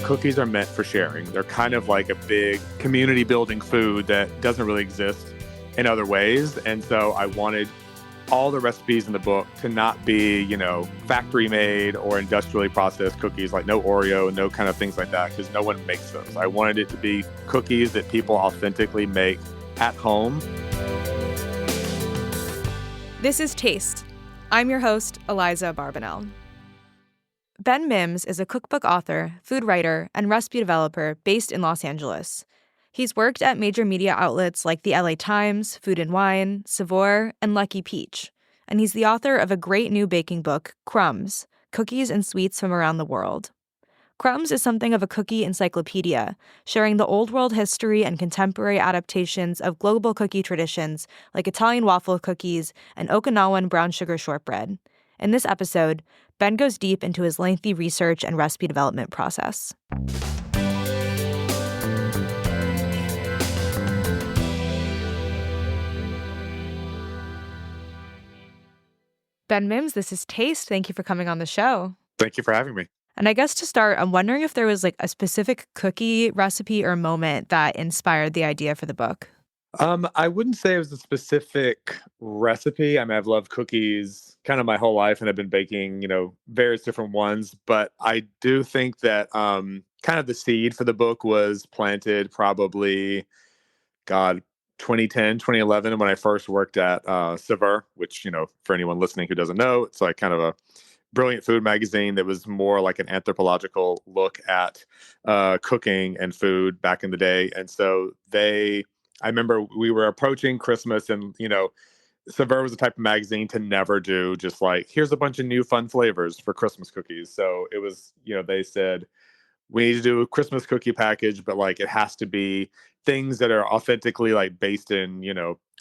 cookies are meant for sharing. They're kind of like a big community building food that doesn't really exist in other ways. And so I wanted all the recipes in the book to not be, factory made or industrially processed cookies, like no Oreo, no kind of things like that, because no one makes those. I wanted it to be cookies that people authentically make at home. This is Taste. I'm your host, Eliza Barbanel. Ben Mims is a cookbook author, food writer, and recipe developer based in Los Angeles. He's worked at major media outlets like the LA Times, Food and Wine, Saveur, and Lucky Peach. And he's the author of a great new baking book, Crumbs, Cookies and Sweets from Around the World. Crumbs is something of a cookie encyclopedia, sharing the old world history and contemporary adaptations of global cookie traditions like Italian waffle cookies and Okinawan brown sugar shortbread. In this episode, Ben goes deep into his lengthy research and recipe development process. Ben Mims, this is Taste. Thank you for coming on the show. Thank you for having me. And I guess to start, I'm wondering if there was like a specific cookie recipe or moment that inspired the idea for the book. I wouldn't say it was a specific recipe. I mean, I've loved cookies kind of my whole life, and I've been baking, various different ones. But I do think that kind of the seed for the book was planted probably, 2010, 2011, when I first worked at Saveur, which, for anyone listening who doesn't know, it's like kind of a brilliant food magazine that was more like an anthropological look at cooking and food back in the day. And so I remember we were approaching Christmas, and, Saveur was the type of magazine to never do just like, here's a bunch of new fun flavors for Christmas cookies. So it was, they said, we need to do a Christmas cookie package, but like it has to be things that are authentically like based in,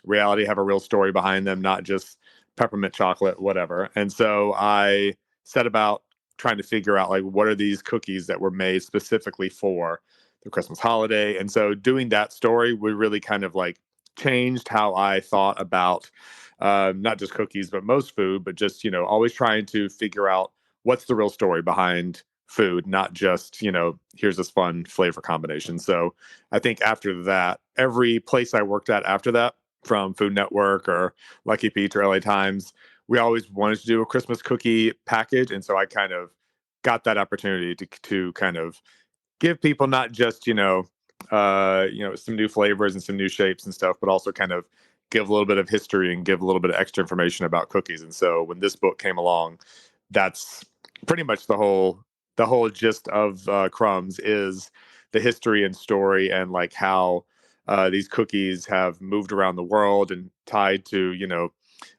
reality, have a real story behind them, not just peppermint chocolate, whatever. And so I set about trying to figure out like, what are these cookies that were made specifically for the Christmas holiday? And so doing that story would really kind of like changed how I thought about not just cookies, but most food, but just, always trying to figure out what's the real story behind food, not just, here's this fun flavor combination. So I think after that, every place I worked at after that, from Food Network or Lucky Peach or LA Times, we always wanted to do a Christmas cookie package. And so I kind of got that opportunity to kind of give people not just, some new flavors and some new shapes and stuff, but also kind of give a little bit of history and give a little bit of extra information about cookies. And so when this book came along, that's pretty much the whole gist of Crumbs is the history and story, and like how these cookies have moved around the world and tied to,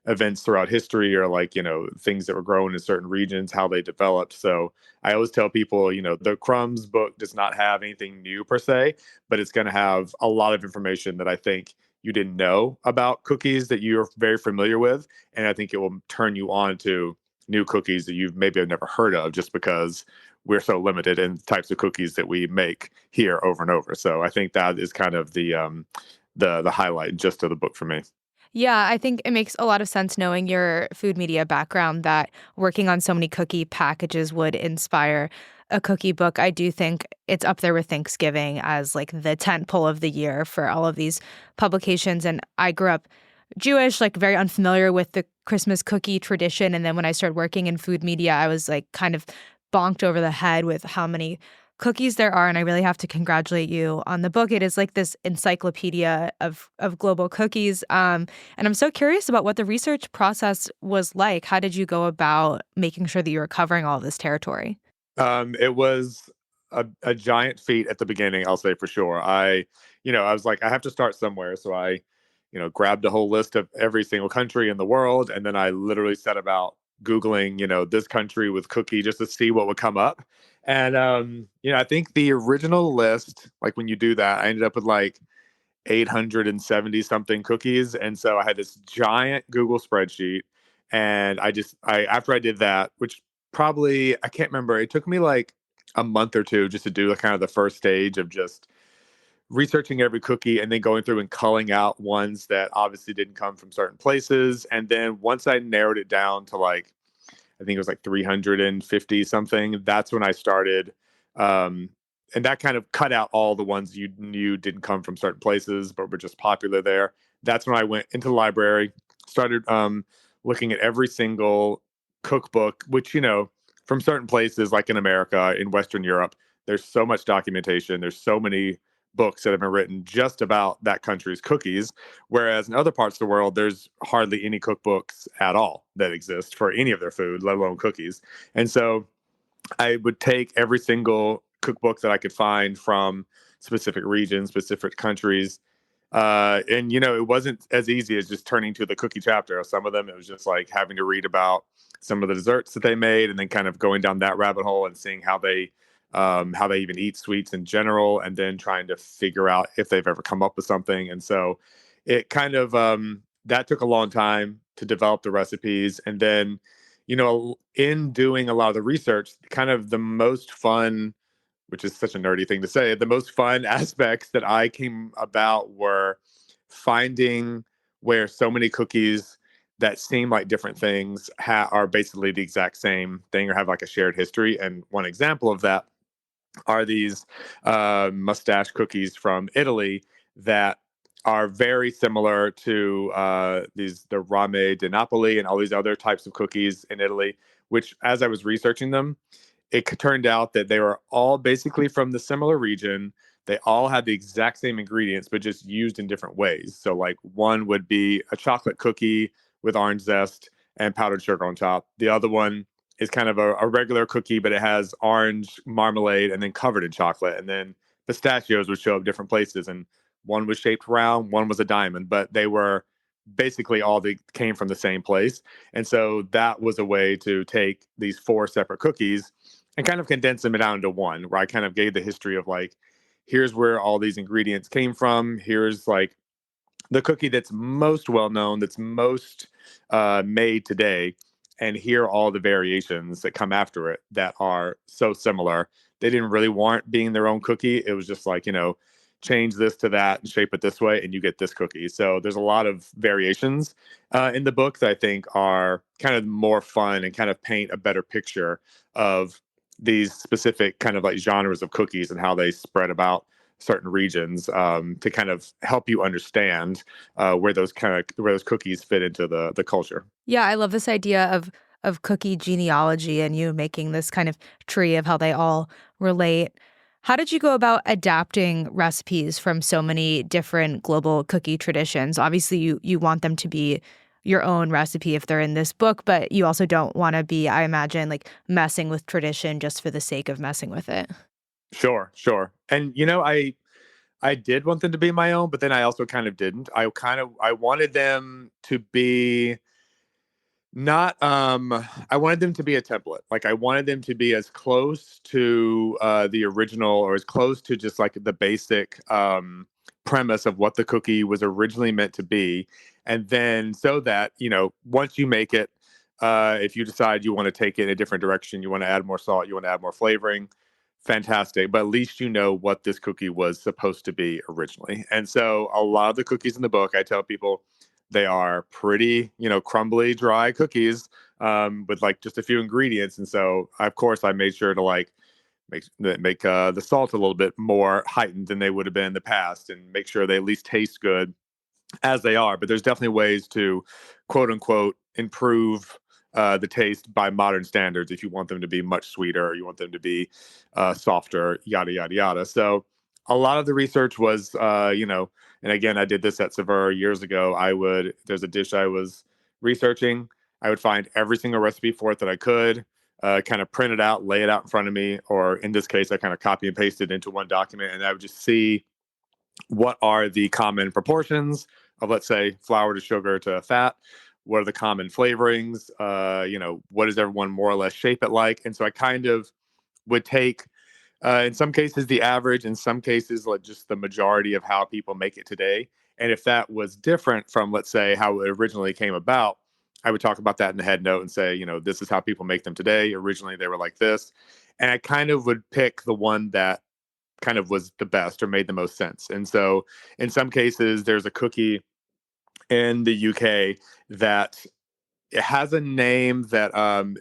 events throughout history, or like, things that were grown in certain regions, how they developed. So I always tell people, the Crumbs book does not have anything new per se, but it's going to have a lot of information that I think you didn't know about cookies that you're very familiar with. And I think it will turn you on to new cookies that you've maybe have never heard of, just because we're so limited in types of cookies that we make here over and over. So I think that is kind of the highlight just of the book for me. Yeah, I think it makes a lot of sense knowing your food media background that working on so many cookie packages would inspire a cookie book. I do think it's up there with Thanksgiving as like the tentpole of the year for all of these publications. And I grew up Jewish, like very unfamiliar with the Christmas cookie tradition. And then when I started working in food media, I was like kind of bonked over the head with how many cookies there are. And I really have to congratulate you on the book. It is like this encyclopedia of global cookies. And I'm so curious about what the research process was like. How did you go about making sure that you were covering all of this territory? It was a giant feat at the beginning, I'll say for sure. I was like, I have to start somewhere. So I, grabbed a whole list of every single country in the world. And then I literally set about Googling, this country with cookie just to see what would come up. And, I think the original list, like when you do that, I ended up with like 870 something cookies. And so I had this giant Google spreadsheet. And after I did that, which probably, I can't remember, it took me like a month or two just to do kind of the first stage of just researching every cookie and then going through and culling out ones that obviously didn't come from certain places. And then once I narrowed it down to like, I think it was like 350 something, that's when I started and that kind of cut out all the ones you knew didn't come from certain places but were just popular there. That's when I went into the library, started looking at every single cookbook, which, from certain places like in America, in Western Europe, there's so much documentation. There's so many books that have been written just about that country's cookies. Whereas in other parts of the world, there's hardly any cookbooks at all that exist for any of their food, let alone cookies. And so I would take every single cookbook that I could find from specific regions, specific countries. And it wasn't as easy as just turning to the cookie chapter. Some of them, it was just like having to read about some of the desserts that they made, and then kind of going down that rabbit hole and seeing how they even eat sweets in general, and then trying to figure out if they've ever come up with something. And so, it kind of that took a long time to develop the recipes, and then in doing a lot of the research, kind of the most fun, which is such a nerdy thing to say, the most fun aspects that I came about were finding where so many cookies that seem like different things are basically the exact same thing or have like a shared history. And one example of that are these mustache cookies from Italy that are very similar to the rame di Napoli and all these other types of cookies in Italy. Which, as I was researching them, it turned out that they were all basically from the similar region. They all had the exact same ingredients, but just used in different ways. So, like, one would be a chocolate cookie with orange zest and powdered sugar on top. The other one is kind of a regular cookie, but it has orange marmalade and then covered in chocolate. And then pistachios would show up different places. And one was shaped round, one was a diamond, but they were basically all they came from the same place. And so that was a way to take these four separate cookies and kind of condense them down into one, where I kind of gave the history of like, here's where all these ingredients came from. Here's like the cookie that's most well known, that's most made today, and here are all the variations that come after it that are so similar. They didn't really warrant being their own cookie. It was just like, change this to that and shape it this way, and you get this cookie. So there's a lot of variations in the book that I think are kind of more fun and kind of paint a better picture of these specific kind of like genres of cookies and how they spread about certain regions, to kind of help you understand where those cookies fit into the culture. Yeah, I love this idea of cookie genealogy and you making this kind of tree of how they all relate. How did you go about adapting recipes from so many different global cookie traditions? Obviously, you want them to be your own recipe if they're in this book, but you also don't want to be, I imagine, like messing with tradition just for the sake of messing with it. Sure, sure. And I did want them to be my own, but then I also kind of didn't. I wanted them to be not I wanted them to be a template. Like, I wanted them to be as close to the original, or as close to just like the basic premise of what the cookie was originally meant to be. And then, so that, once you make it, if you decide you want to take it in a different direction, you want to add more salt, you want to add more flavoring, fantastic. But at least you know what this cookie was supposed to be originally. And so a lot of the cookies in the book, I tell people, they are pretty, crumbly, dry cookies, with like just a few ingredients. And so, of course, I made sure to like make the salt a little bit more heightened than they would have been in the past, and make sure they at least taste good as they are. But there's definitely ways to, quote unquote, improve the taste by modern standards if you want them to be much sweeter, or you want them to be softer, yada, yada, yada. So a lot of the research was, and again, I did this at Saveur years ago. There's a dish I was researching. I would find every single recipe for it that I could, kind of print it out, lay it out in front of me, or in this case, I kind of copy and paste it into one document, and I would just see what are the common proportions of, let's say, flour to sugar to fat. What are the common flavorings? What does everyone more or less shape it like? And so I kind of would take, in some cases, the average, in some cases, like just the majority of how people make it today. And if that was different from, let's say, how it originally came about, I would talk about that in the head note and say, this is how people make them today. Originally, they were like this. And I kind of would pick the one that kind of was the best or made the most sense. And so in some cases, there's a cookie in the UK that it has a name that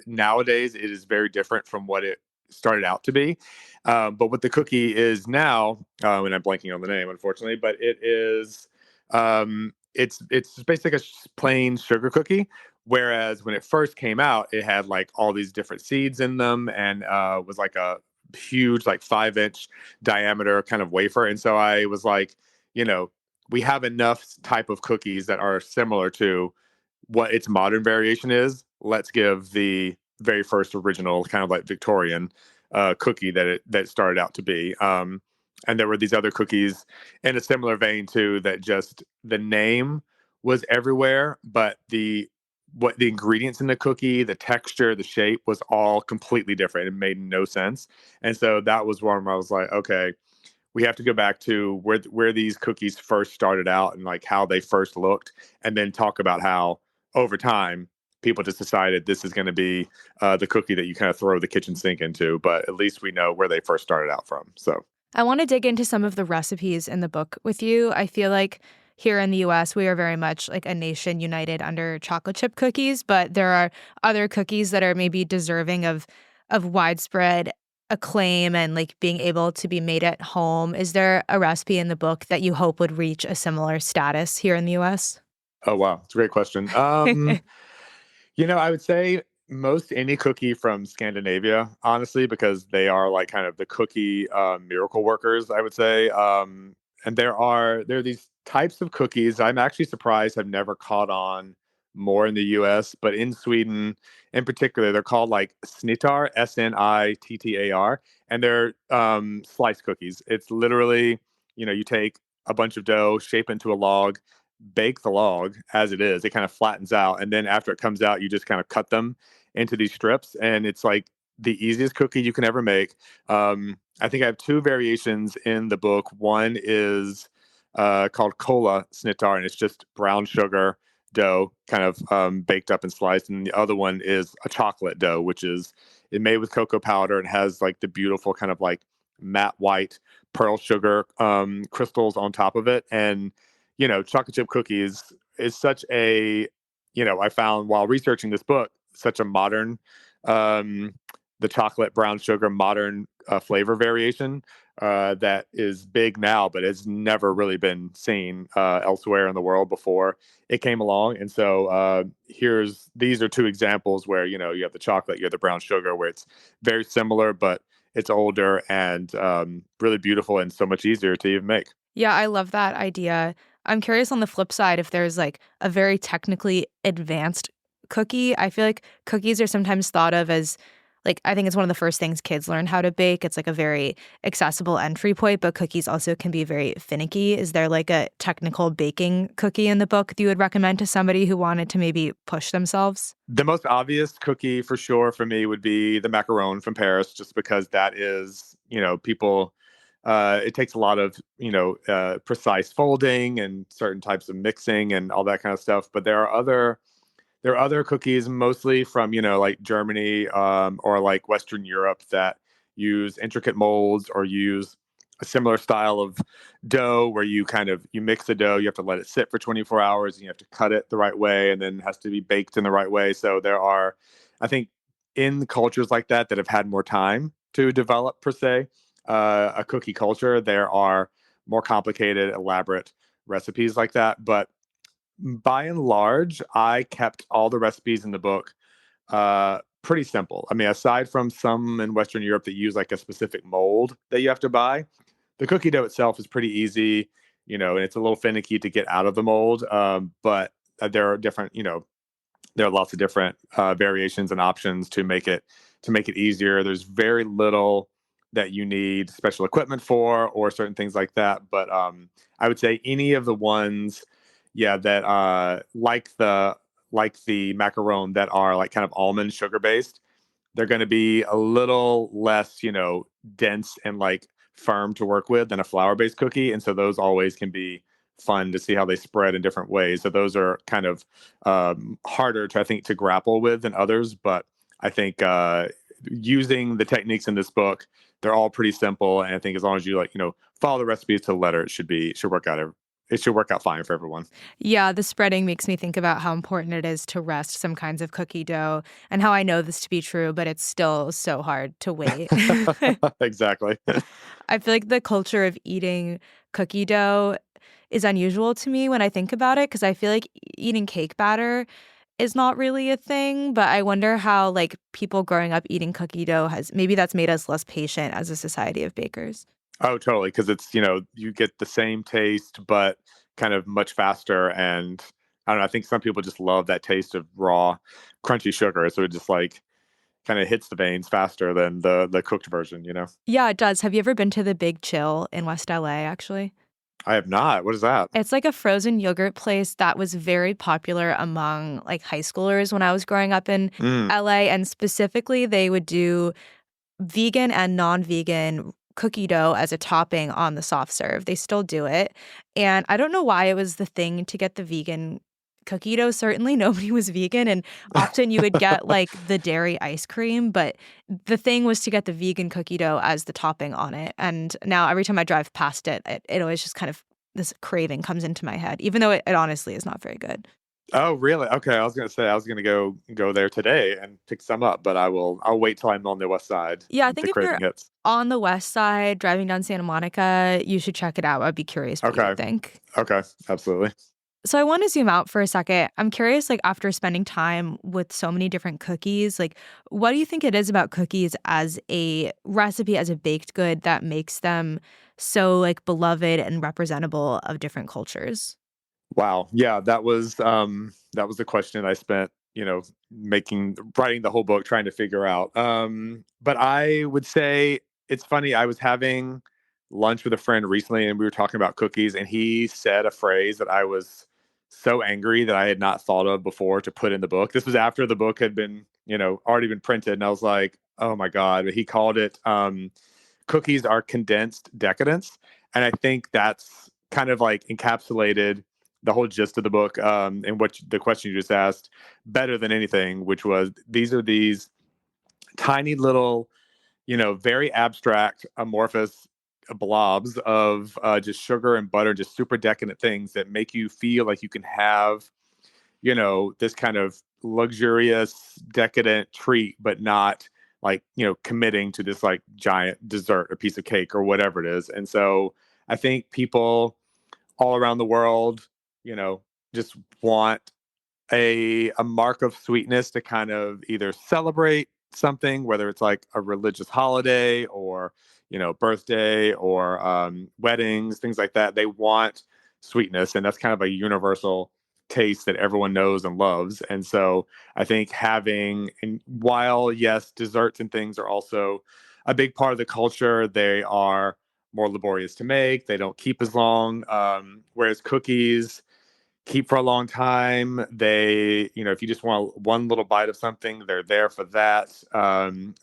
nowadays it is very different from what it started out to be. But what the cookie is now, and I'm blanking on the name, unfortunately, but it is, it's basically a plain sugar cookie. Whereas when it first came out, it had like all these different seeds in them, and was like a huge, like 5 inch diameter kind of wafer. And so I was like, you know, we have enough type of cookies that are similar to what its modern variation is. Let's give the very first original kind of like Victorian cookie that started out to be. And there were these other cookies in a similar vein too, that just the name was everywhere, but the ingredients in the cookie, the texture, the shape was all completely different. It made no sense. And so that was one where I was like, okay, we have to go back to where these cookies first started out and like how they first looked, and then talk about how over time people just decided this is going to be the cookie that you kind of throw the kitchen sink into. But at least we know where they first started out from. So I want to dig into some of the recipes in the book with you. I feel like here in the US, we are very much like a nation united under chocolate chip cookies, but there are other cookies that are maybe deserving of widespread acclaim and like being able to be made at home. Is there a recipe in the book that you hope would reach a similar status here in the US? oh wow, it's a great question. I would say most any cookie from Scandinavia, honestly, because they are like kind of the cookie miracle workers, I would say. And there are these types of cookies I'm actually surprised have never caught on more in the U.S., but in Sweden, in particular, they're called like snittar, Snittar, and they're slice cookies. It's literally, you take a bunch of dough, shape into a log, bake the log as it is. It kind of flattens out, and then after it comes out, you just kind of cut them into these strips, and it's like the easiest cookie you can ever make. I think I have two variations in the book. One is called Cola Snittar, and it's just brown sugar dough, kind of baked up and sliced. And the other one is a chocolate dough, which is it made with cocoa powder and has like the beautiful kind of like matte white pearl sugar crystals on top of it. And chocolate chip cookies is such a, I found while researching this book, such a modern, um, the chocolate brown sugar modern flavor variation that is big now, but has never really been seen elsewhere in the world before it came along. And so these are two examples where, you have the chocolate, you have the brown sugar, where it's very similar, but it's older and really beautiful and so much easier to even make. Yeah, I love that idea. I'm curious on the flip side if there's like a very technically advanced cookie. I feel like cookies are sometimes thought of as like I think it's one of the first things kids learn how to bake. It's like a very accessible entry point, but cookies also can be very finicky. Is there like a technical baking cookie in the book that you would recommend to somebody who wanted to maybe push themselves? The most obvious cookie for sure for me would be the macaron from Paris, just because that is, people. It takes a lot of, precise folding and certain types of mixing and all that kind of stuff. But there are other cookies, mostly from, like Germany or like Western Europe, that use intricate molds or use a similar style of dough where you mix the dough, you have to let it sit for 24 hours, and you have to cut it the right way, and then it has to be baked in the right way. So there are, I think, in cultures like that have had more time to develop per se a cookie culture, there are more complicated, elaborate recipes like that. But by and large, I kept all the recipes in the book pretty simple. I mean, aside from some in Western Europe that use like a specific mold that you have to buy, the cookie dough itself is pretty easy, and it's a little finicky to get out of the mold. But there are different, there are lots of different variations and options to make it easier. There's very little that you need special equipment for or certain things like that. But I would say any of the ones, yeah, that like the macaron that are like kind of almond sugar based, they're going to be a little less, dense and like firm to work with than a flour based cookie. And so those always can be fun to see how they spread in different ways. So those are kind of harder to, I think, to grapple with than others. But I think using the techniques in this book, they're all pretty simple. And I think as long as you follow the recipes to the letter, it should work out it should work out fine for everyone. Yeah, the spreading makes me think about how important it is to rest some kinds of cookie dough and how I know this to be true, but it's still so hard to wait. Exactly. I feel like the culture of eating cookie dough is unusual to me when I think about it because I feel like eating cake batter is not really a thing, but I wonder how like people growing up eating cookie dough has maybe that's made us less patient as a society of bakers. Oh, totally. Because it's, you get the same taste, but kind of much faster. And I don't know. I think some people just love that taste of raw, crunchy sugar. So it just like kind of hits the veins faster than the cooked version. Yeah, it does. Have you ever been to the Big Chill in West LA actually? I have not. What is that? It's like a frozen yogurt place that was very popular among like high schoolers when I was growing up in Mm. LA, and specifically they would do vegan and non-vegan cookie dough as a topping on the soft serve. They still do it. And I don't know why it was the thing to get the vegan cookie dough. Certainly nobody was vegan and often you would get like the dairy ice cream, but the thing was to get the vegan cookie dough as the topping on it. And now every time I drive past it, it always just kind of this craving comes into my head, even though it honestly is not very good. Oh, really? Okay. I was gonna say I was gonna go there today and pick some up, but I'll wait till I'm on the west side Yeah, I and think the if craving you're hits. on the west side driving down Santa Monica, you should check it out. I'd be curious what you Okay. would think. Okay. Absolutely. So I want to zoom out for a second. I'm curious, like after spending time with so many different cookies, like what do you think it is about cookies as a recipe, as a baked good that makes them so like beloved and representable of different cultures? Wow. Yeah, that was the question I spent, writing the whole book trying to figure out. But I would say it's funny. I was having lunch with a friend recently and we were talking about cookies and he said a phrase that I was so angry that I had not thought of before to put in the book. This was after the book had been, already been printed and I was like, "Oh my god." But he called it cookies are condensed decadence. And I think that's kind of like encapsulated the whole gist of the book, and the question you just asked better than anything, which was these are these tiny little, very abstract, amorphous blobs of just sugar and butter, just super decadent things that make you feel like you can have, this kind of luxurious, decadent treat, but not like, committing to this like giant dessert or piece of cake or whatever it is. And so I think people all around the world, you know, just want a mark of sweetness to kind of either celebrate something, whether it's like a religious holiday or birthday or weddings, things like that. They want sweetness, and that's kind of a universal taste that everyone knows and loves. And so I think having, and while yes, desserts and things are also a big part of the culture, they are more laborious to make. They don't keep as long. Whereas cookies keep for a long time. They, if you just want one little bite of something, they're there for that.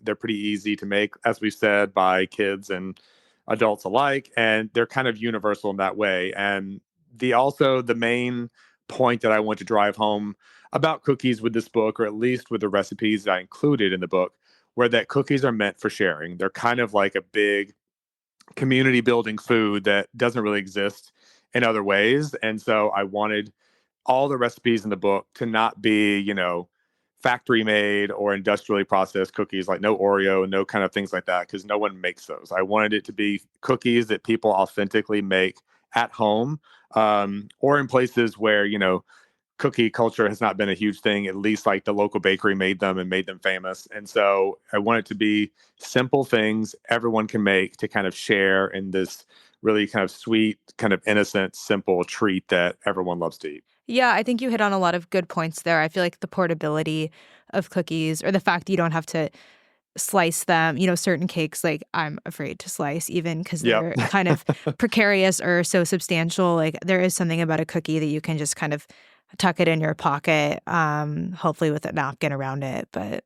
They're pretty easy to make, as we said, by kids and adults alike, and they're kind of universal in that way. And the main point that I want to drive home about cookies with this book, or at least with the recipes that I included in the book, were that cookies are meant for sharing. They're kind of like a big community building food that doesn't really exist in other ways. And so I wanted all the recipes in the book to not be, factory made or industrially processed cookies, like no Oreo, no kind of things like that, because no one makes those. I wanted it to be cookies that people authentically make at home, or in places where, cookie culture has not been a huge thing. At least like the local bakery made them and made them famous. And so I want it to be simple things everyone can make to kind of share in this really kind of sweet, kind of innocent, simple treat that everyone loves to eat. Yeah, I think you hit on a lot of good points there. I feel like the portability of cookies or the fact that you don't have to slice them, certain cakes, like I'm afraid to slice even because Yep. they're kind of precarious or so substantial. Like there is something about a cookie that you can just kind of tuck it in your pocket, hopefully with a napkin around it. But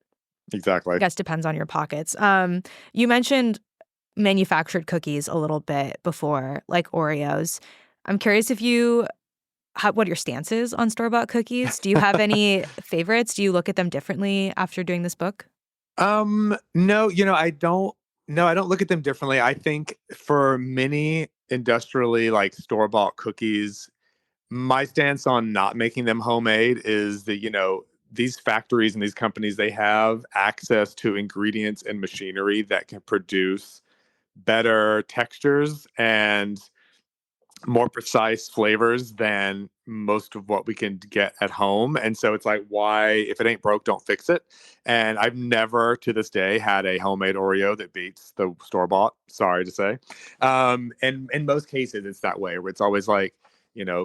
I Exactly. guess depends on your pockets. You mentioned manufactured cookies a little bit before, like Oreos. I'm curious if what your stance is on store-bought cookies. Do you have any favorites? Do you look at them differently after doing this book? No, I don't. No, I don't look at them differently. I think for many industrially like store bought cookies, My stance on not making them homemade is that, these factories and these companies, they have access to ingredients and machinery that can produce better textures and more precise flavors than most of what we can get at home. And so it's like, why, if it ain't broke, don't fix it. And I've never to this day had a homemade Oreo that beats the store bought, sorry to say. And in most cases, it's that way where it's always like,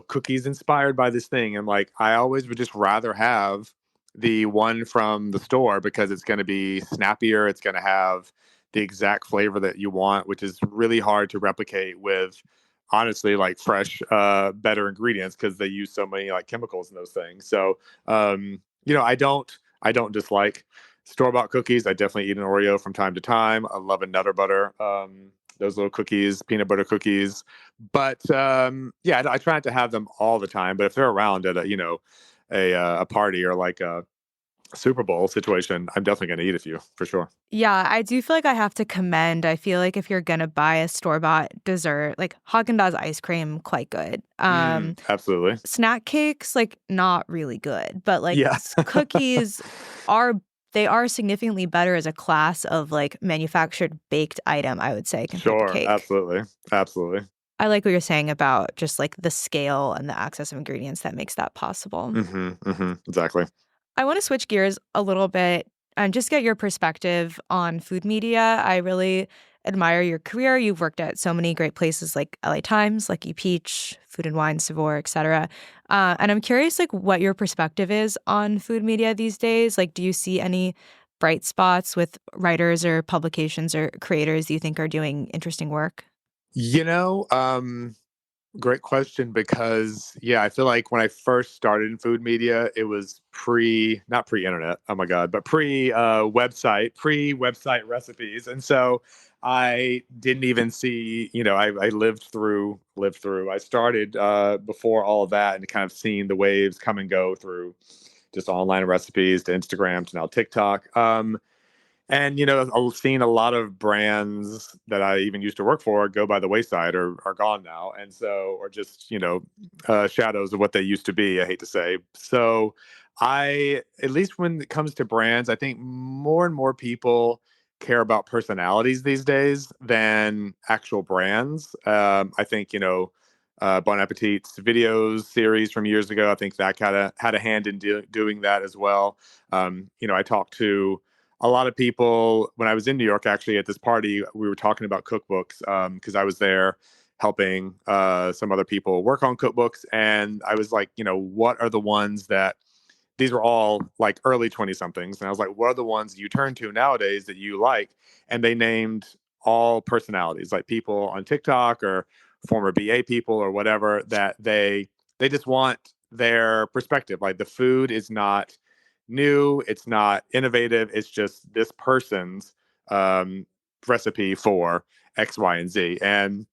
cookies inspired by this thing. And like, I always would just rather have the one from the store because it's going to be snappier. It's going to have the exact flavor that you want, which is really hard to replicate with honestly like fresh better ingredients because they use so many like chemicals in those things. So I don't dislike store-bought cookies. I definitely eat an Oreo from time to time. I love a Nutter Butter, those little cookies, peanut butter cookies. But yeah, I try not to have them all the time, but if they're around at a party or like a Super Bowl situation, I'm definitely going to eat a few for sure. Yeah, I do feel like I have to commend. I feel like if you're gonna buy a store-bought dessert, like Haagen-Dazs ice cream, quite good. Absolutely. Snack cakes, like, not really good, but, like, Yeah. cookies are they are significantly better as a class of, like, manufactured baked item, I would say, compared to Sure. cake. Absolutely. Absolutely. I like what you're saying about just, like, the scale and the access of ingredients that makes that possible. Exactly. I want to switch gears a little bit and just get your perspective on food media. I really admire your career. You've worked at so many great places like LA Times, Lucky Peach, Food and Wine, Savour, etc. And I'm curious, like, what your perspective is on food media these days. Like, do you see any bright spots with writers or publications or creators you think are doing interesting work? You know, Great question because yeah, I feel like when I first started in food media, it was not pre-internet, oh my god, but pre-website recipes. And so I didn't even see, I lived through. I started before all of that and kind of seeing the waves come and go through just online recipes to Instagram to now TikTok. And I've seen a lot of brands that I even used to work for go by the wayside or are gone now, and so or just shadows of what they used to be. I hate to say. So at least when it comes to brands, I think more and more people care about personalities these days than actual brands. I think Bon Appetit's videos series from years ago. I think that kind of had a hand in doing that as well. I talked to a lot of people when I was in New York. Actually, at this party, we were talking about cookbooks because I was there helping some other people work on cookbooks, and I was like, what are the ones that these were all like early 20 somethings, and I was like, what are the ones you turn to nowadays that you like? And they named all personalities, like people on TikTok or former BA people or whatever, that they just want their perspective. Like the food is not new, it's not innovative, it's just this person's um, recipe for X, Y, and Z. And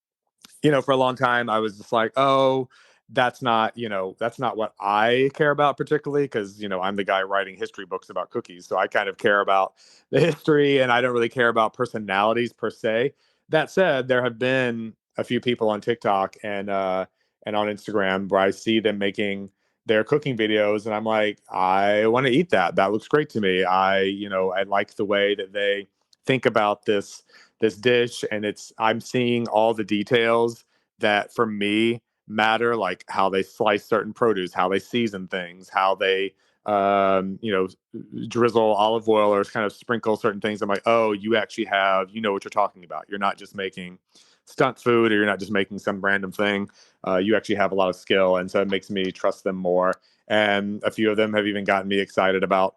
for a long time, I was just like, oh, that's not what I care about particularly because, I'm the guy writing history books about cookies. So I kind of care about the history and I don't really care about personalities per se. That said, there have been a few people on TikTok and on Instagram where I see them making their cooking videos and I'm like, I want to eat that. That looks great to me. I like the way that they think about this dish and I'm seeing all the details that for me matter, like how they slice certain produce, how they season things, how they um you know drizzle olive oil or kind of sprinkle certain things. I'm like, oh, you actually what you're talking about. You're not just making stunt food or you're not just making some random thing. You actually have a lot of skill, and so it makes me trust them more. And a few of them have even gotten me excited about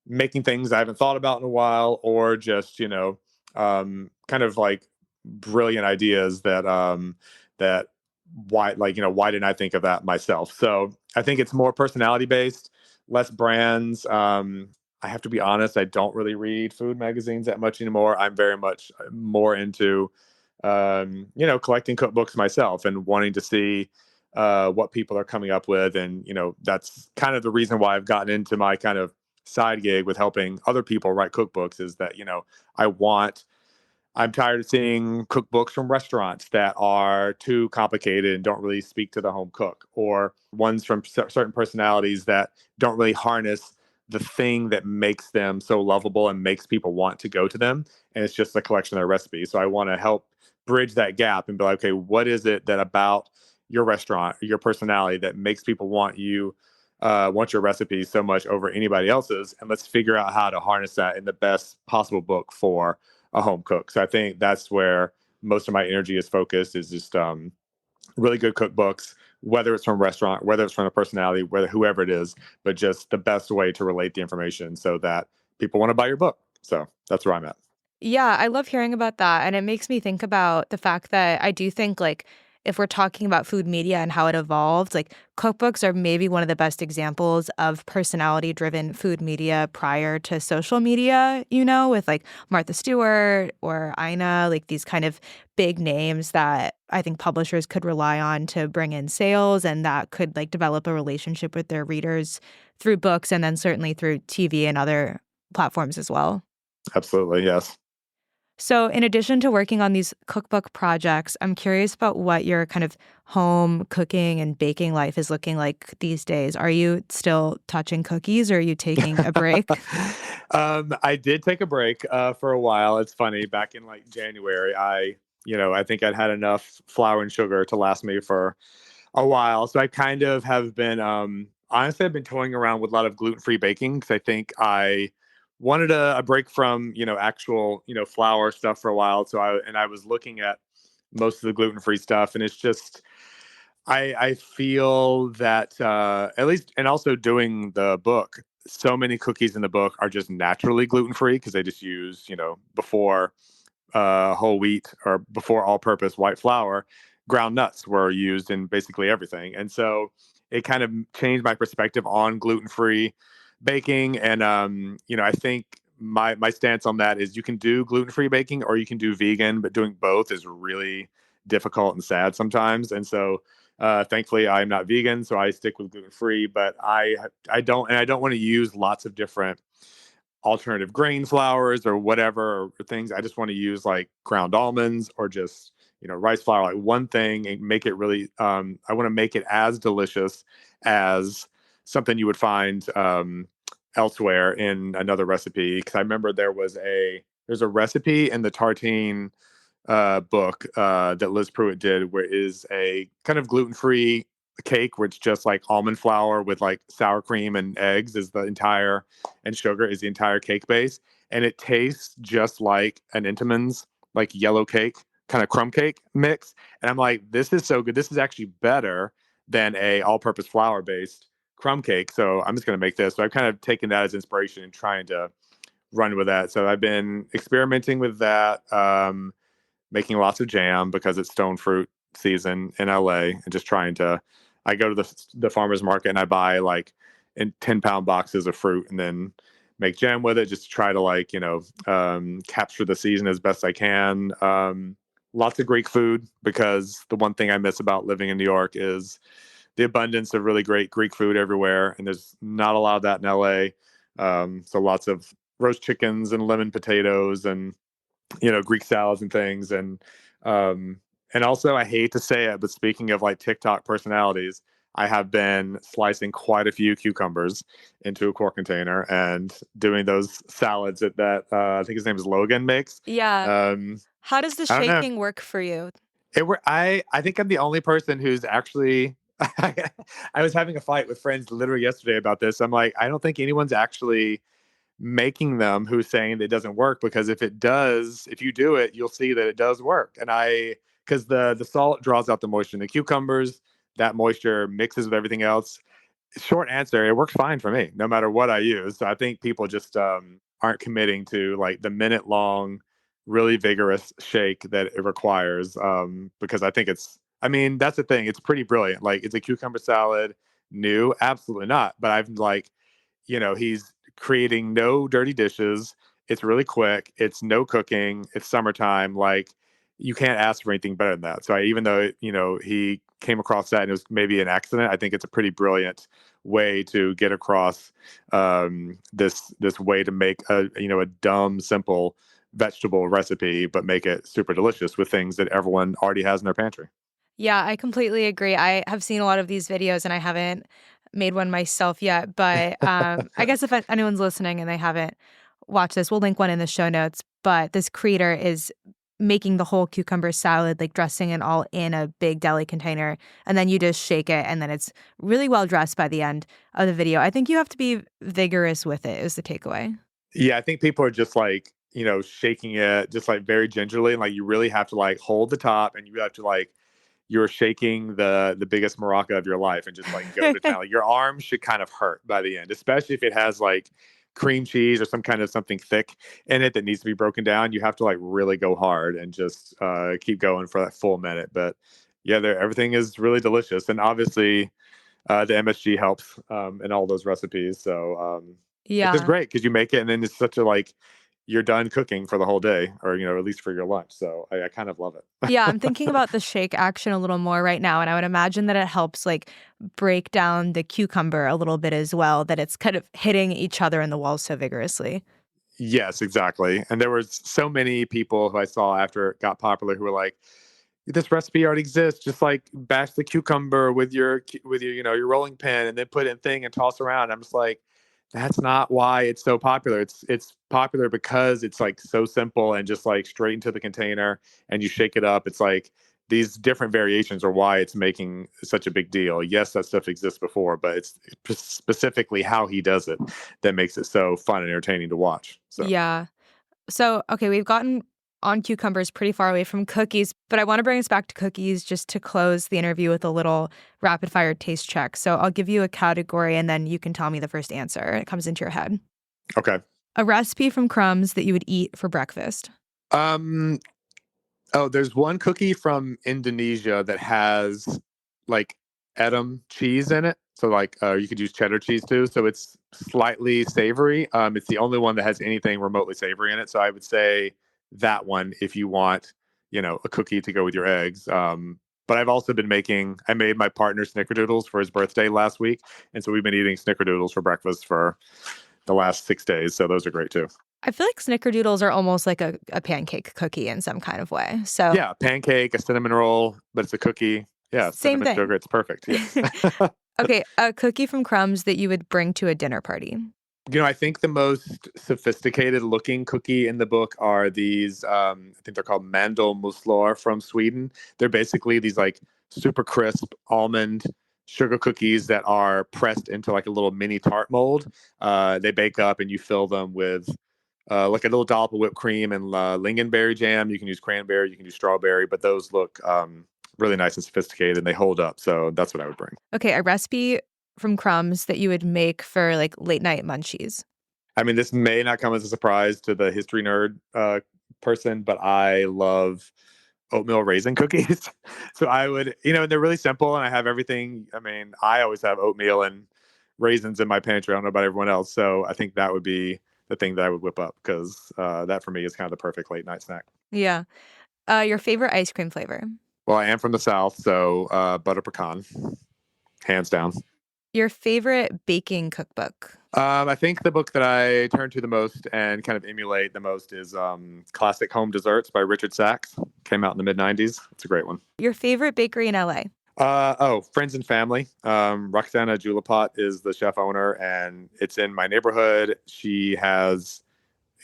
making things I haven't thought about in a while, or just kind of like brilliant ideas that why didn't I think of that myself? So I think it's more personality based, less brands. I have to be honest, I don't really read food magazines that much anymore. I'm very much more into collecting cookbooks myself and wanting to see what people are coming up with. And that's kind of the reason why I've gotten into my kind of side gig with helping other people write cookbooks, is that I want I'm tired of seeing cookbooks from restaurants that are too complicated and don't really speak to the home cook, or ones from certain personalities that don't really harness the thing that makes them so lovable and makes people want to go to them. And it's just a collection of their recipes. So I want to help bridge that gap and be like, okay, what is it that about your restaurant, your personality that makes people want your recipes so much over anybody else's? And let's figure out how to harness that in the best possible book for a home cook. So I think that's where most of my energy is focused, is just really good cookbooks, whether it's from a restaurant, whether it's from a personality, whether whoever it is, but just the best way to relate the information so that people want to buy your book. So that's where I'm at. Yeah, I love hearing about that. And it makes me think about the fact that I do think, like, if we're talking about food media and how it evolved, like, cookbooks are maybe one of the best examples of personality driven food media prior to social media, with like Martha Stewart or Ina, like these kind of big names that I think publishers could rely on to bring in sales and that could like develop a relationship with their readers through books and then certainly through TV and other platforms as well. Absolutely. Yes. So, in addition to working on these cookbook projects, I'm curious about what your kind of home cooking and baking life is looking like these days. Are you still touching cookies or are you taking a break? I did take a break for a while. It's funny. Back in like January, I think I'd had enough flour and sugar to last me for a while. So I kind of have been, honestly, I've been toying around with a lot of gluten-free baking because I think I wanted a break from, actual, flour stuff for a while. I was looking at most of the gluten-free stuff, and it's just, I feel that, at least, and also doing the book, so many cookies in the book are just naturally gluten-free because they just use, before whole wheat or before all purpose white flour, ground nuts were used in basically everything. And so it kind of changed my perspective on gluten free baking. And, I think my stance on that is you can do gluten free baking or you can do vegan, but doing both is really difficult and sad sometimes. And so, thankfully, I'm not vegan, so I stick with gluten free. But I don't want to use lots of different alternative grain flours or whatever or things. I just want to use like ground almonds or just rice flour, like one thing, and make it really. I want to make it as delicious as something you would find elsewhere in another recipe. Because I remember there's a recipe in the tartine book that Liz Pruitt did, where is a kind of gluten free cake where it's just like almond flour with like sour cream and eggs is the entire and sugar is the entire cake base, and it tastes just like an Entenmann's like yellow cake kind of crumb cake mix. And I'm like, this is so good. This is actually better than a all-purpose flour based crumb cake. So I'm just going to make this. So I've kind of taken that as inspiration and trying to run with that. So I've been experimenting with that. Making lots of jam because it's stone fruit season in LA, and just trying to. I go to the farmers market and I buy like in 10-pound boxes of fruit and then make jam with it just to try to like capture the season as best I can. Lots of Greek food because the one thing I miss about living in New York is the abundance of really great Greek food everywhere, and there's not a lot of that in LA. So lots of roast chickens and lemon potatoes and Greek salads and things. Um, and also I hate to say it, but speaking of like TikTok personalities, I have been slicing quite a few cucumbers into a quart container and doing those salads that I think his name is Logan makes. Yeah. Um, How does the I don't know. shaking work for you? I think I'm the only person who's actually. I was having a fight with friends literally yesterday about this. I'm like, I don't think anyone's actually making them who's saying that it doesn't work, because if it does, if you do it, you'll see that it does work. Because the salt draws out the moisture in the cucumbers, that moisture mixes with everything else. Short answer, it works fine for me no matter what I use. So I think people just aren't committing to like the minute long really vigorous shake that it requires, because I mean, that's the thing, it's pretty brilliant. Like, it's a cucumber salad new? Absolutely not. But I've like, he's creating no dirty dishes. It's really quick. It's no cooking. It's summertime. Like, you can't ask for anything better than that. So even though, he came across that and it was maybe an accident, I think it's a pretty brilliant way to get across this way to make a dumb, simple vegetable recipe, but make it super delicious with things that everyone already has in their pantry. Yeah, I completely agree. I have seen a lot of these videos and I haven't made one myself yet, but I guess if anyone's listening and they haven't watched this, we'll link one in the show notes. But this creator is making the whole cucumber salad, like dressing it all in a big deli container, and then you just shake it, and then it's really well dressed by the end of the video. I think you have to be vigorous with it, is the takeaway. Yeah, I think people are just like, shaking it just like very gingerly. And like you really have to like hold the top and you have to like you're shaking the biggest maraca of your life and just like go to town. Like your arms should kind of hurt by the end, especially if it has like cream cheese or some kind of something thick in it that needs to be broken down. You have to like really go hard and just keep going for that full minute. But yeah, everything is really delicious, and obviously the MSG helps in all those recipes. So it's just Yeah. great because you make it, and then it's such a like you're done cooking for the whole day, or at least for your lunch. So I kind of love it. Yeah, I'm thinking about the shake action a little more right now, and I would imagine that it helps like break down the cucumber a little bit as well, that it's kind of hitting each other in the walls so vigorously. Yes, exactly. And there was so many people who I saw after it got popular who were like, "This recipe already exists. Just like bash the cucumber with your your rolling pin, and then put it in thing and toss around." I'm just like, that's not why it's so popular. It's popular because it's like so simple and just like straight into the container, and you shake it up. It's like these different variations are why it's making such a big deal. Yes, that stuff exists before, but it's specifically how he does it that makes it so fun and entertaining to watch. So. Yeah. So, okay, we've gotten on cucumbers pretty far away from cookies, but I want to bring us back to cookies just to close the interview with a little rapid fire taste check. So, I'll give you a category and then you can tell me the first answer. It comes into your head. Okay. A recipe from crumbs that you would eat for breakfast. Um, Oh, there's one cookie from Indonesia that has like Edam cheese in it. So like you could use cheddar cheese too. So it's slightly savory. It's the only one that has anything remotely savory in it. So I would say that one if you want, a cookie to go with your eggs. But I've also been I made my partner snickerdoodles for his birthday last week. And so we've been eating snickerdoodles for breakfast for the last 6 days. So those are great too. I feel like snickerdoodles are almost like a pancake cookie in some kind of way. So, Yeah, pancake, a cinnamon roll, but it's a cookie. Yeah, same cinnamon thing. sugar. It's perfect. Yes. Okay, a cookie from crumbs that you would bring to a dinner party. I think the most sophisticated looking cookie in the book are these. I think they're called mandel muslor from Sweden. They're basically these like super crisp almond sugar cookies that are pressed into like a little mini tart mold. They bake up and you fill them with like a little dollop of whipped cream and lingonberry jam. You can use cranberry, you can use strawberry, but those look really nice and sophisticated and they hold up. So that's what I would bring. Okay, a recipe from crumbs that you would make for like late night munchies. I mean, this may not come as a surprise to the history nerd person, but I love oatmeal raisin cookies. So I would, and they're really simple and I have everything. I mean, I always have oatmeal and raisins in my pantry. I don't know about everyone else. So I think that would be the thing that I would whip up because that for me is kind of the perfect late night snack. Yeah. Your favorite ice cream flavor. Well, I am from the South, so butter pecan, hands down. Your favorite baking cookbook. I think the book that I turn to the most and kind of emulate the most is Classic Home Desserts by Richard Sachs. Came out in the mid 90s. It's a great one. Your favorite bakery in LA. Friends and family. Roxana Julipat is the chef owner, and it's in my neighborhood. She has,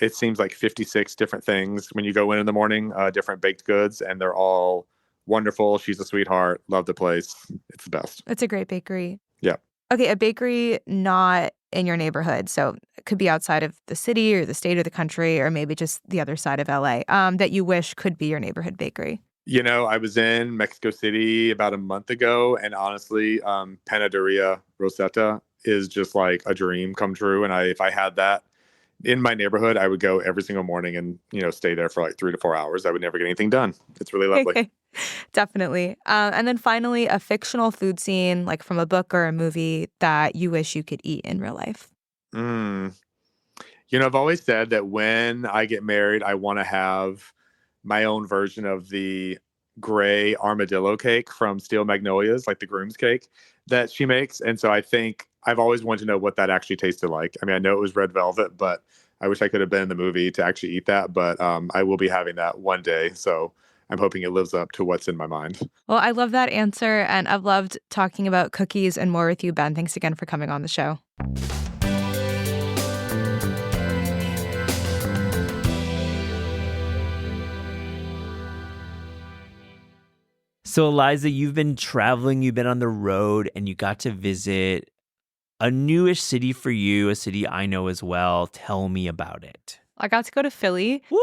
it seems like 56 different things when you go in the morning, different baked goods, and they're all wonderful. She's a sweetheart. Love the place. It's the best. It's a great bakery. Yeah. Okay, a bakery not in your neighborhood. So it could be outside of the city or the state or the country, or maybe just the other side of LA, that you wish could be your neighborhood bakery. I was in Mexico City about a month ago, and honestly, Panaderia Rosetta is just like a dream come true. And if I had that in my neighborhood, I would go every single morning and, stay there for like 3 to 4 hours. I would never get anything done. It's really lovely. Definitely. And then finally, a fictional food scene, like from a book or a movie that you wish you could eat in real life. Mm. I've always said that when I get married, I want to have my own version of the gray armadillo cake from Steel Magnolias, like the groom's cake that she makes. And so I think I've always wanted to know what that actually tasted like. I mean, I know it was red velvet, but I wish I could have been in the movie to actually eat that, but I will be having that one day. So I'm hoping it lives up to what's in my mind. Well, I love that answer, and I've loved talking about cookies and more with you, Ben. Thanks again for coming on the show. So, Eliza, you've been traveling, you've been on the road, and you got to visit a newish city for you, a city I know as well. Tell me about it. I got to go to Philly. Woo!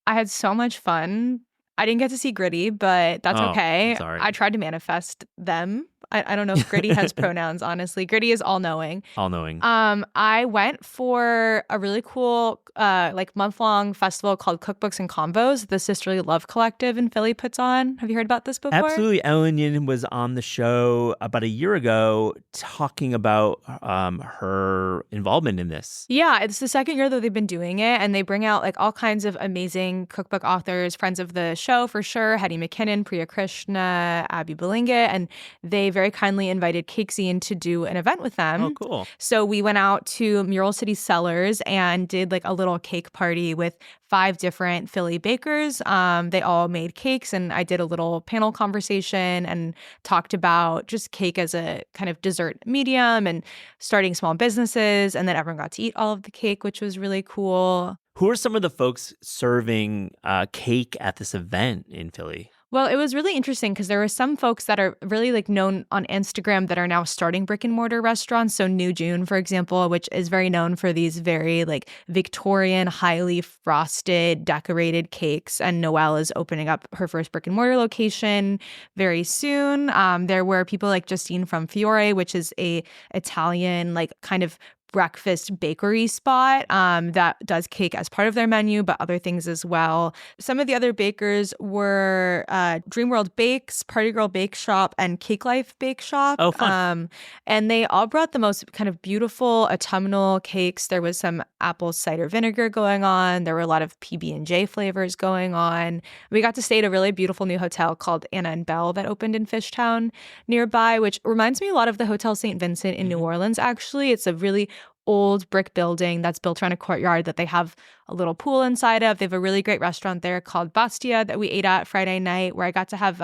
I had so much fun. I didn't get to see Gritty, but that's okay. I'm sorry. I tried to manifest them. I don't know if Gritty has pronouns, honestly. Gritty is all-knowing. All-knowing. I went for a really cool month-long festival called Cookbooks and Combos, the Sisterly Love Collective in Philly puts on. Have you heard about this before? Absolutely. Ellen Yin was on the show about a year ago talking about her involvement in this. Yeah, it's the second year that they've been doing it, and they bring out all kinds of amazing cookbook authors, friends of the show for sure, Hetty McKinnon, Priya Krishna, Abby Belinga, and they very kindly invited Cakesy in to do an event with them. Oh, cool. So we went out to Mural City Cellars and did a little cake party with 5 different Philly bakers. They all made cakes, and I did a little panel conversation and talked about just cake as a kind of dessert medium and starting small businesses. And then everyone got to eat all of the cake, which was really cool. Who are some of the folks serving cake at this event in Philly? Well, it was really interesting because there were some folks that are really known on Instagram that are now starting brick and mortar restaurants. So New June, for example, which is very known for these very Victorian, highly frosted, decorated cakes. And Noelle is opening up her first brick and mortar location very soon. There were people like Justine from Fiore, which is a Italian kind of breakfast bakery spot that does cake as part of their menu, but other things as well. Some of the other bakers were Dreamworld Bakes, Party Girl Bake Shop, and Cake Life Bake Shop. Oh, fun. And they all brought the most kind of beautiful autumnal cakes. There was some apple cider vinegar going on. There were a lot of PB&J flavors going on. We got to stay at a really beautiful new hotel called Anna and Belle that opened in Fishtown nearby, which reminds me a lot of the Hotel St. Vincent in New Orleans, actually. It's a really old brick building that's built around a courtyard that they have a little pool inside of. They have a really great restaurant there called Bastia that we ate at Friday night, where I got to have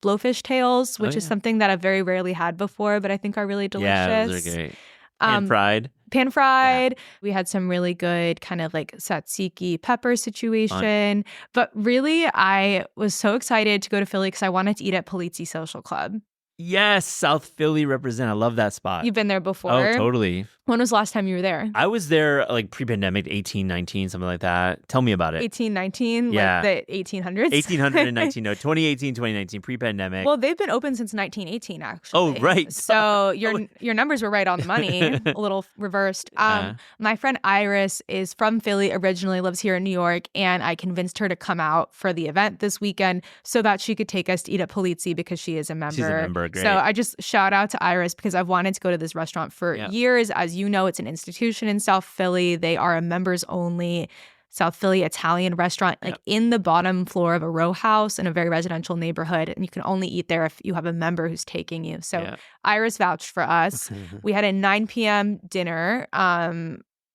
blowfish tails, which is something that I've very rarely had before, but I think are really delicious. Yeah, those are great. Pan-fried. Pan-fried. Yeah. We had some really good kind of tzatziki pepper situation. Fun. But really, I was so excited to go to Philly because I wanted to eat at Polizzi Social Club. Yes, South Philly represent. I love that spot. You've been there before? Oh, totally. When was the last time you were there? I was there pre-pandemic, 18, 19, something like that. Tell me about it. 18, 19? Yeah. Like the 1800s? 1800 and 19, no, 2018, 2019, pre-pandemic. Well, they've been open since 1918, actually. Oh, right. So your numbers were right on the money, a little reversed. My friend Iris is from Philly, originally lives here in New York, and I convinced her to come out for the event this weekend so that she could take us to eat at Polizzi because she is a member. She's a member, great. So I just shout out to Iris because I've wanted to go to this restaurant for years. As you know, it's an institution in South Philly. They are a members only South Philly Italian restaurant, in the bottom floor of a row house in a very residential neighborhood. And you can only eat there if you have a member who's taking you. So Iris vouched for us. We had a 9 p.m. dinner.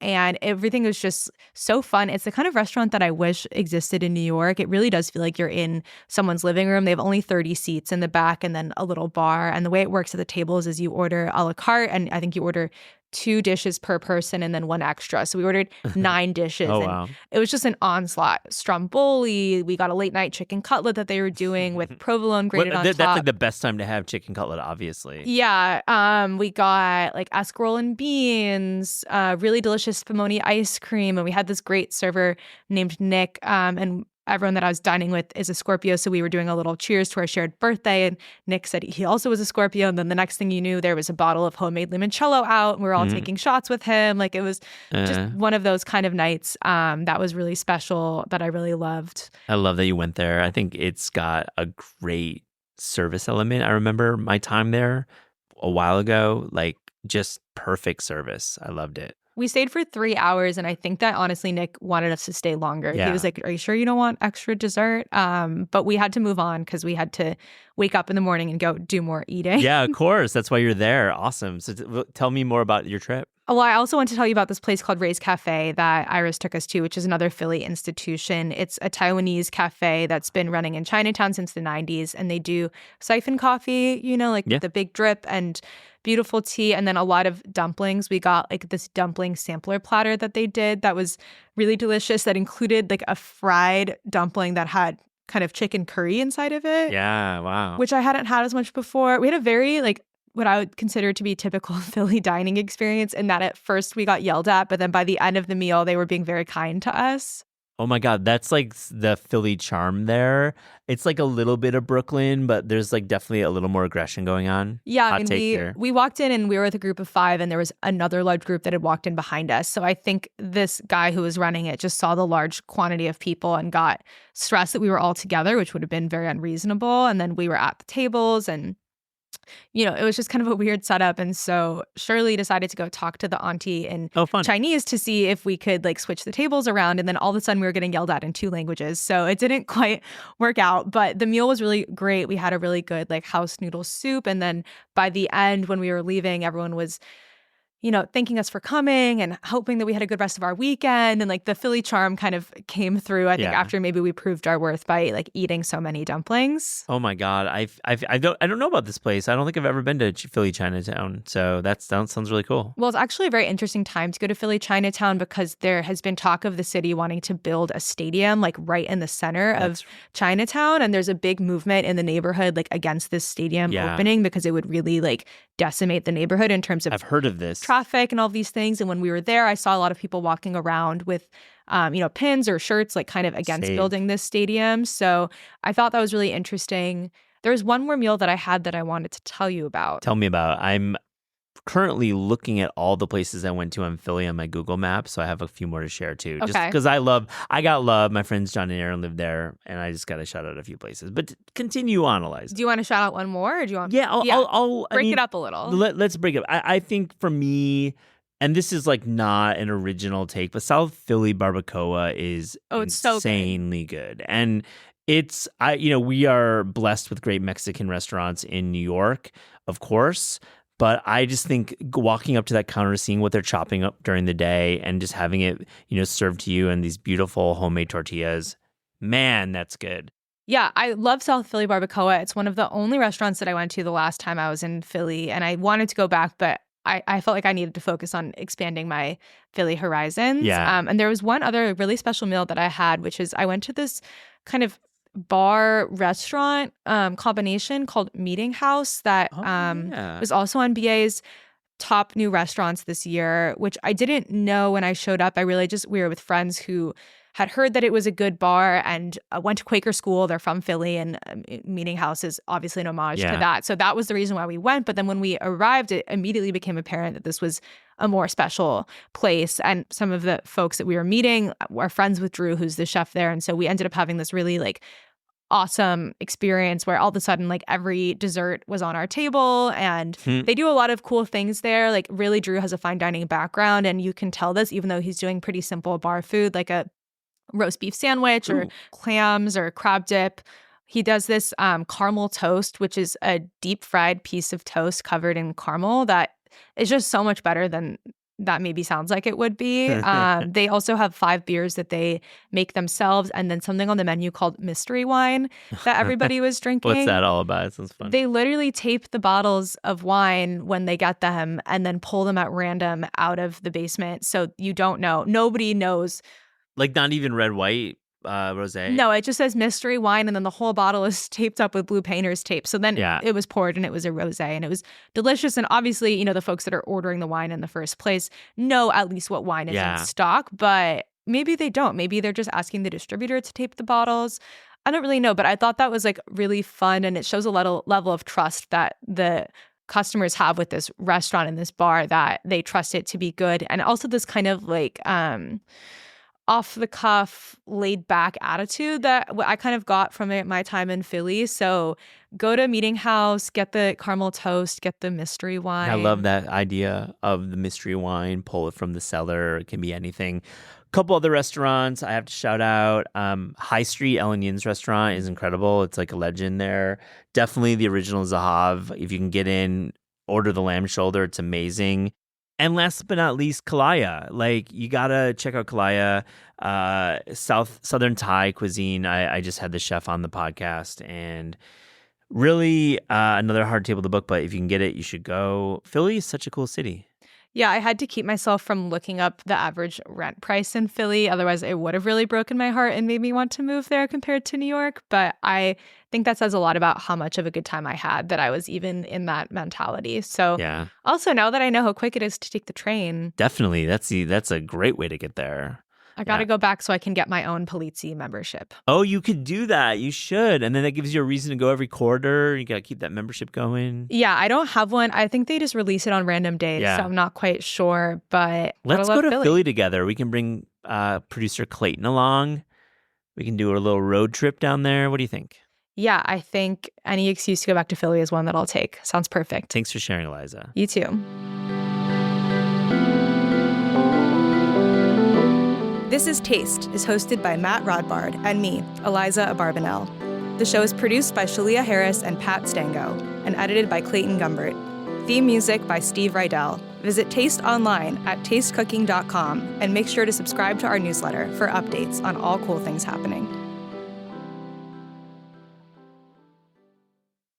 And everything was just so fun. It's the kind of restaurant that I wish existed in New York. It really does feel like you're in someone's living room. They have only 30 seats in the back and then a little bar. And the way it works at the tables is you order a la carte, and I think you order 2 dishes per person and then 1 extra. So we ordered 9 dishes. Oh, and wow. It was just an onslaught. Stromboli. We got a late night chicken cutlet that they were doing with provolone grated on top. That's the best time to have chicken cutlet, obviously. Yeah. We got escarole and beans, really delicious spumoni ice cream. And we had this great server named Nick. And everyone that I was dining with is a Scorpio, so we were doing a little cheers to our shared birthday, and Nick said he also was a Scorpio, and then the next thing you knew, there was a bottle of homemade limoncello out, and we were all taking shots with him. It was just one of those kind of nights that was really special that I really loved. I love that you went there. I think it's got a great service element. I remember my time there a while ago, just perfect service. I loved it. We stayed for 3 hours, and I think that honestly Nick wanted us to stay longer. Yeah. He was like, "Are you sure you don't want extra dessert?" But we had to move on because we had to wake up in the morning and go do more eating. Yeah, of course. That's why you're there. Awesome. So tell me more about your trip. Well, I also want to tell you about this place called Ray's Cafe that Iris took us to, which is another Philly institution. It's a Taiwanese cafe that's been running in Chinatown since the 90s, and they do siphon coffee, like Yeah. with the big drip and beautiful tea, and then a lot of dumplings. We got like this dumpling sampler platter that they did that was really delicious, that included like a fried dumpling that had kind of chicken curry inside of it. Yeah, wow. Which I hadn't had as much before. We had a very like what I would consider to be typical Philly dining experience, in that at first we got yelled at, but then by the end of the meal, they were being very kind to us. Oh my God, that's like the Philly charm there. It's like a little bit of Brooklyn, but there's like definitely a little more aggression going on. Yeah, Hot I mean, take there. we walked in and we were with a group of 5, and there was another large group that had walked in behind us. So I think this guy who was running it just saw the large quantity of people and got stressed that we were all together, which would have been very unreasonable. And then we were at the tables, and it was just kind of a weird setup. And so Shirley decided to go talk to the auntie in Fun. Chinese to see if we could like switch the tables around. And then all of a sudden we were getting yelled at in 2 languages. So it didn't quite work out, but the meal was really great. We had a really good like house noodle soup. And then by the end, when we were leaving, everyone was thanking us for coming and hoping that we had a good rest of our weekend. And like the Philly charm kind of came through, I think, after maybe we proved our worth by like eating so many dumplings. Oh my God, I don't know about this place. I don't think I've ever been to Philly Chinatown, so that sounds really cool. Well, it's actually a very interesting time to go to Philly Chinatown, because there has been talk of the city wanting to build a stadium like right in the center of Chinatown, and there's a big movement in the neighborhood like against this stadium opening, because it would really like decimate the neighborhood in terms of I've heard of this. Traffic and all these things. And when we were there, I saw a lot of people walking around with, pins or shirts, like kind of against building this stadium. So I thought that was really interesting. There was one more meal that I had that I wanted to tell you about. Tell me about it. I'm currently looking at all the places I went to on Philly on my Google Maps, so I have a few more to share too. Okay. Just because I got love. My friends John and Aaron live there, and I just got to shout out a few places. But continue on, Eliza. Do you want to shout out one more, or do you want? Yeah, I'll break it up a little. Let's break it up. I think for me, and this is like not an original take, but South Philly barbacoa is it's insanely good. And we are blessed with great Mexican restaurants in New York, of course. But I just think walking up to that counter, seeing what they're chopping up during the day, and just having it, served to you in these beautiful homemade tortillas, man, that's good. Yeah, I love South Philly barbacoa. It's one of the only restaurants that I went to the last time I was in Philly, and I wanted to go back, but I felt like I needed to focus on expanding my Philly horizons. Yeah. And there was one other really special meal that I had, which is I went to this kind of bar restaurant combination called Meeting House that was also on BA's top new restaurants this year, which I didn't know when I showed up. We were with friends who had heard that it was a good bar and went to Quaker school. They're from Philly, and Meeting House is obviously an homage to that. So that was the reason why we went. But then when we arrived, it immediately became apparent that this was a more special place. And some of the folks that we were meeting were friends with Drew, who's the chef there. And so we ended up having this really like awesome experience where all of a sudden like every dessert was on our table, and they do a lot of cool things there. Like really, Drew has a fine dining background, and you can tell this even though he's doing pretty simple bar food like a roast beef sandwich or clams or crab dip. He does this caramel toast, which is a deep fried piece of toast covered in caramel that is just so much better than that maybe sounds like it would be. They also have 5 beers that they make themselves, and then something on the menu called mystery wine that everybody was drinking. What's that all about? It sounds fun. They literally tape the bottles of wine when they get them and then pull them at random out of the basement. So you don't know. Nobody knows. Like not even red, white, rosé? No, it just says mystery wine, and then the whole bottle is taped up with blue painter's tape. So then it was poured, and it was a rosé, and it was delicious. And obviously, the folks that are ordering the wine in the first place know at least what wine is in stock, but maybe they don't. Maybe they're just asking the distributor to tape the bottles. I don't really know, but I thought that was like really fun, and it shows a level of trust that the customers have with this restaurant and this bar, that they trust it to be good. And also this kind of like off the cuff, laid back attitude that I kind of got from my time in Philly. So go to Meeting House, get the caramel toast, get the mystery wine. I love that idea of the mystery wine. Pull it from the cellar. It can be anything. A couple other restaurants I have to shout out. High Street, Ellen Yin's restaurant is incredible. It's like a legend there. Definitely the original Zahav. If you can get in, order the lamb shoulder. It's amazing. And last but not least, Kalaya. Like, you gotta check out Kalaya, Southern Thai cuisine. I just had the chef on the podcast, and really another hard table to book. But if you can get it, you should go. Philly is such a cool city. Yeah, I had to keep myself from looking up the average rent price in Philly. Otherwise, it would have really broken my heart and made me want to move there compared to New York. But I think that says a lot about how much of a good time I had that I was even in that mentality. So Yeah, also now that I know how quick it is to take the train, definitely. That's a great way to get there. I got to go back so I can get my own Polizzi membership. Oh, you could do that. You should. And then that gives you a reason to go every quarter. You got to keep that membership going. Yeah, I don't have one. I think they just release it on random days, Yeah. so I'm not quite sure. But Let's I go love to Philly together. We can bring producer Clayton along. We can do a little road trip down there. What do you think? Yeah, I think any excuse to go back to Philly is one that I'll take. Sounds perfect. Thanks for sharing, Eliza. You too. This is Taste is hosted by Matt Rodbard and me, Eliza Abarbanel. The show is produced by Shalia Harris and Pat Stango and edited by Clayton Gumbert. Theme music by Steve Rydell. Visit Taste online at tastecooking.com and make sure to subscribe to our newsletter for updates on all cool things happening.